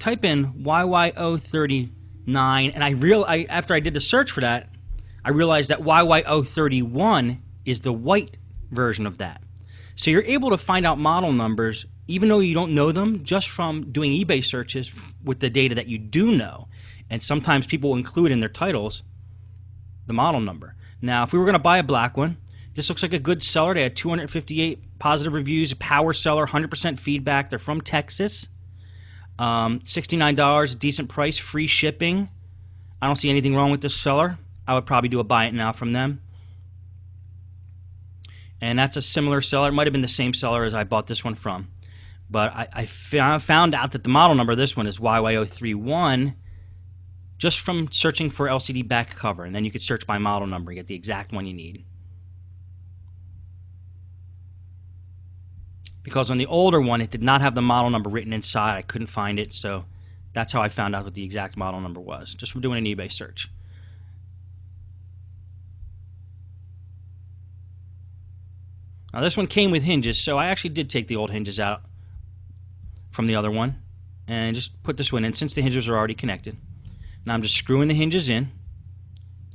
type in YY039, and after I did the search for that, I realized that YY031 is the white version of that. So you're able to find out model numbers even though you don't know them just from doing eBay searches with the data that you do know. And sometimes people will include in their titles the model number. Now, if we were going to buy a black one, this looks like a good seller. They had 258 positive reviews, a power seller, 100% feedback. They're from Texas. $69, a decent price, free shipping. I don't see anything wrong with this seller. I would probably do a buy it now from them. And that's a similar seller. It might have been the same seller as I bought this one from. But I found out that the model number of this one is YY031 just from searching for LCD back cover. And then you could search by model number and get the exact one you need. Because on the older one, it did not have the model number written inside. I couldn't find it, so that's how I found out what the exact model number was, just from doing an eBay search. Now this one came with hinges, so I actually did take the old hinges out from the other one and just put this one in since the hinges are already connected. Now I'm just screwing the hinges in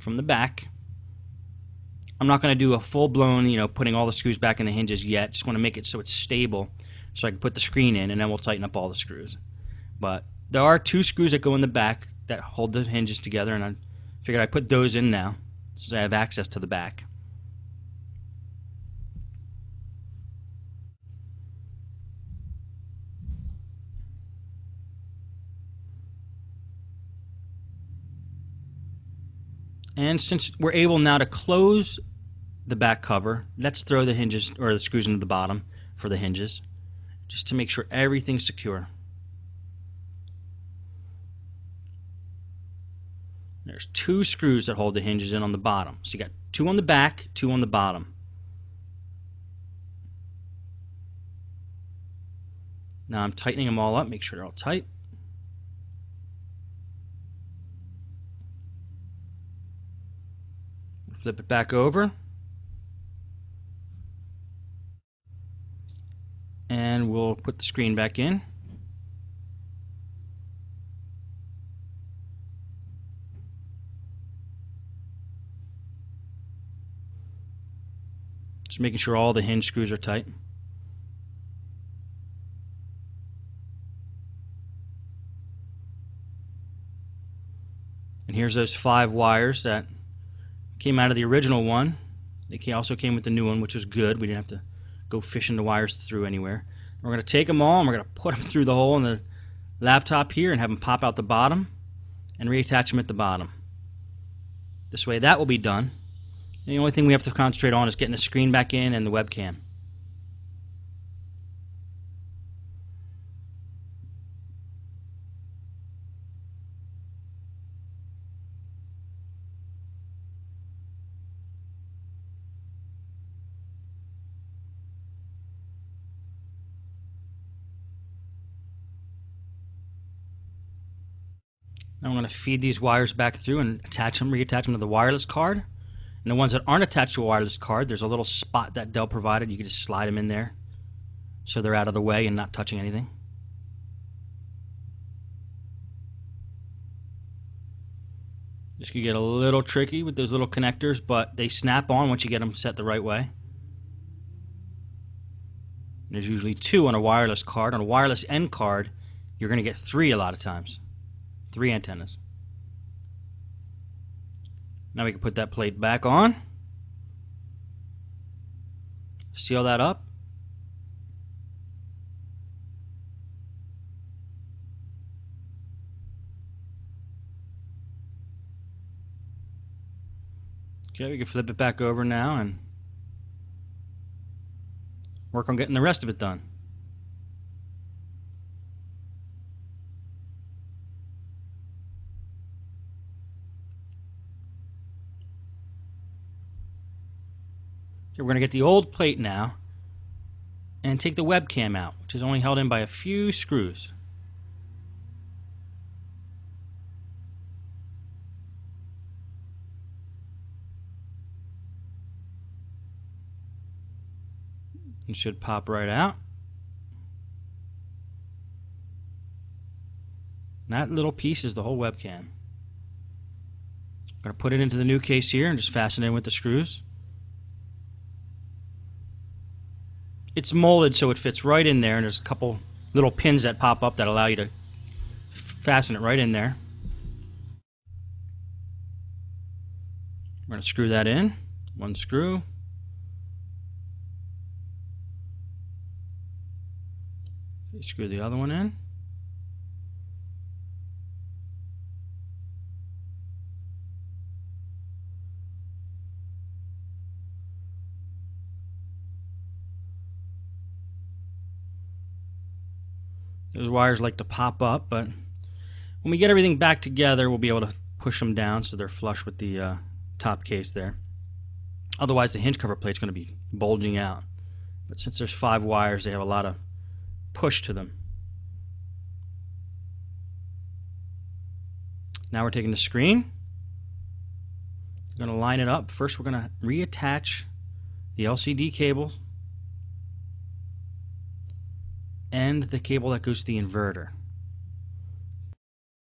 from the back. I'm not going to do a full-blown, putting all the screws back in the hinges yet. Just want to make it so it's stable so I can put the screen in, and then we'll tighten up all the screws. But there are 2 screws that go in the back that hold the hinges together, and I figured I'd put those in now since I have access to the back. And since we're able now to close the back cover, let's throw the hinges or the screws into the bottom for the hinges, just to make sure everything's secure. There's 2 screws that hold the hinges in on the bottom. So you got 2 on the back, 2 on the bottom. Now I'm tightening them all up, make sure they're all tight. Flip it back over. And we'll put the screen back in. Just making sure all the hinge screws are tight. And here's those 5 wires that came out of the original one. They also came with the new one, which was good. We didn't have to go fishing the wires through anywhere. We're going to take them all and we're going to put them through the hole in the laptop here and have them pop out the bottom and reattach them at the bottom. This way that will be done. And the only thing we have to concentrate on is getting the screen back in and the webcam. Now I'm going to feed these wires back through and reattach them to the wireless card. And the ones that aren't attached to a wireless card, there's a little spot that Dell provided. You can just slide them in there so they're out of the way and not touching anything. This could get a little tricky with those little connectors, but they snap on once you get them set the right way. There's usually 2 on a wireless card. On a wireless end card, you're going to get 3 a lot of times. 3 antennas. Now we can put that plate back on. Seal that up. Okay, we can flip it back over now and work on getting the rest of it done. Okay, we're going to get the old plate now and take the webcam out, which is only held in by a few screws. It should pop right out. That little piece is the whole webcam. I'm going to put it into the new case here and just fasten it in with the screws. It's molded so it fits right in there, and there's a couple little pins that pop up that allow you to fasten it right in there. We're going to screw that in. One screw. Screw the other one in. Those wires like to pop up, but when we get everything back together, we'll be able to push them down so they're flush with the top case there. Otherwise, the hinge cover plate's going to be bulging out. But since there's 5 wires, they have a lot of push to them. Now we're taking the screen. We're going to line it up. First, we're going to reattach the LCD cable and the cable that goes to the inverter.